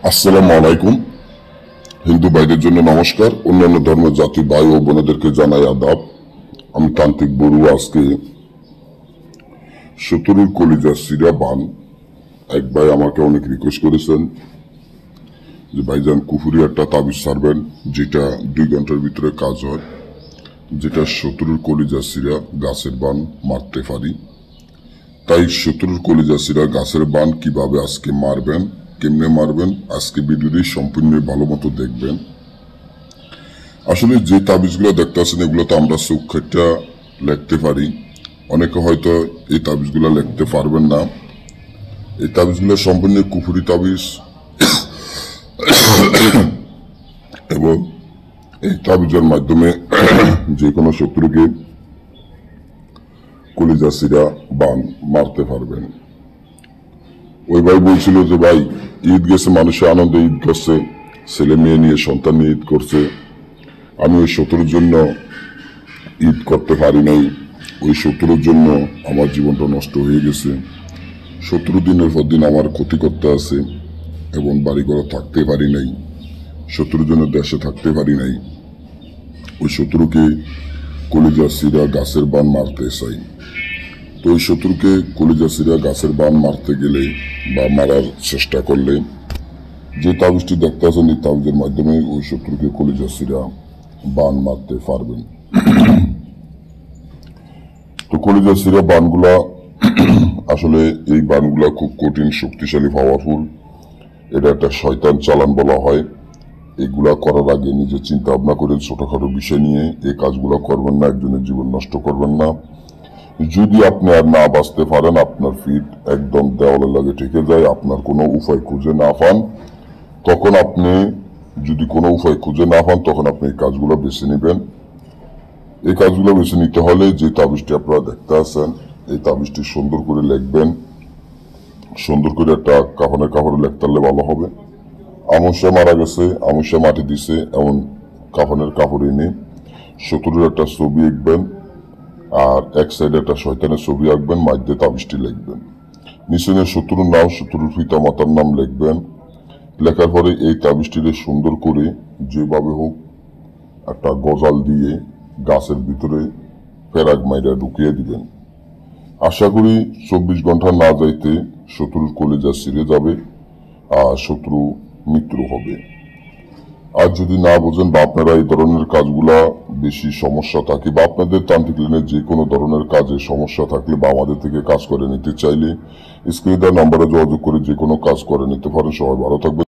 আসসালামু আলাইকুম। হিন্দু ভাইদের জন্য নমস্কার, অন্যান্য ধর্মের জাতি ভাই ও বোনেদেরকে জানাই আদাব। আমি তান্ত্রিক বড়ুয়া। আজকে শত্রুর কলিজা সিরা বান এক ভাই আমাকে অনেক রিকোয়েস্ট করেছেন যে ভাইজান কুফুরি একটা তাবিজ সারবেন, যেটা 2 ঘন্টার ভিতরে কাজ হয়, যেটা শত্রুর কলিজা সিরা গাছের বান মারতে পারি। তাই শত্রুর কলিজা সিরা গাছের বান কিভাবে আজকে মারবেন, কেমনে মারবেন, আজকে ভিডিওটি সম্পূর্ণ ভালো মতো দেখবেন। আসলে যে তাবিজগুলো দেখতেছেন এগুলো তো আমরা চোখটা লিখতে পারি, অনেকে হয়তো এই তাবিজগুলো লিখতে পারবেন না। এই তাবিজগুলো সম্পূর্ণ কুফুরি তাবিজ এবং এই তাবিজের মাধ্যমে যে কোনো শত্রুকে কলিজা সিরা বান মারতে পারবেন। ওই ভাই বলছিল যে ভাই ঈদ গেছে, মানুষের আনন্দে ঈদ করছে, ছেলে মেয়ে নিয়ে সন্তান নিয়ে ঈদ করছে, আমি ওই শত্রুর জন্য ঈদ করতে পারি নাই, ওই শত্রুর জন্য আমার জীবনটা নষ্ট হয়ে গেছে, শত্রু দিনের পর দিন আমার ক্ষতি করতে আছে এবং বাড়ি ঘরে থাকতে পারি নাই, শত্রুর জন্য দেশে থাকতে পারি নাই, ওই শত্রুকে কলিজা সিরা গাছের বান মারতে চাই। তো ওই শত্রুকে কলিজা সিরা গাছের বান মারতে গেলে বা মারার চেষ্টা করলে যে তাবিজটি দেখতে আছেন, এই তাবিজের মাধ্যমে ওই শত্রুকে কলিজা সিরা বান মারতে পারবেন। তো কলিজা সিরা বানগুলা আসলে এই বানগুলা খুব কঠিন, শক্তিশালী, পাওয়ারফুল। এটা একটা শয়তান চালান বলা হয়। এগুলা করার আগে নিজে চিন্তা ভাবনা করে ছোটখাটো বিষয় নিয়ে এই কাজগুলো করবেন না, একজনের জীবন নষ্ট করবেন না। যদি আপনি আর না বাঁচতে পারেন, আপনার ফিট একদম দেওয়ালে লাগে ঠেকে যায়, আপনার কোনো উপায় খুঁজে না পান, তখন আপনি যদি কোনো উপায় খুঁজে না পান তখন আপনি এই কাজগুলো বেছে নেবেন। এই কাজগুলো বেছে নিতে হলে যে তাবিজটি আপনারা দেখতে আছেন, এই তাবিজটি সুন্দর করে লিখবেন, সুন্দর করে একটা কাপড়ে লিখতে হলে ভালো হবে। আমস্যা মারা গেছে, আমস্যা মাটি দিছে এমন কাপড় এনে শত্রুর একটা ছবি আঁকবেন, আর এক সাইডে একটা শয়তানের ছবি আঁকবেন, মাঝে তাবিজটি লিখবেন। নিচে শত্রুর নাম, শত্রুর পিতা মাতার নাম লিখবেন। লেখার পরে এই তাবিজটিকে সুন্দর করে যেভাবে হোক একটা গজাল দিয়ে গাছের ভিতরে ফেরাক মাইরা ঢুকিয়ে দিবেন। আশা করি 24 ঘন্টা না যাইতে শত্রুর কলিজা ছিঁড়ে যাবে আর শত্রু মৃত্যু হবে। আর যদি না বোঝেন বা আপনারা এই ধরনের কাজগুলা বেশি সমস্যা থাকে বা আপনাদের তান্ত্রিক লাইনের যে কোনো ধরনের কাজে সমস্যা থাকলে বা আমাদের থেকে কাজ করে নিতে চাইলে স্ক্রিনে দেওয়া নাম্বারে যোগাযোগ করে যে কোনো কাজ করে নিতে পারেন। সবাই ভালো থাকবেন।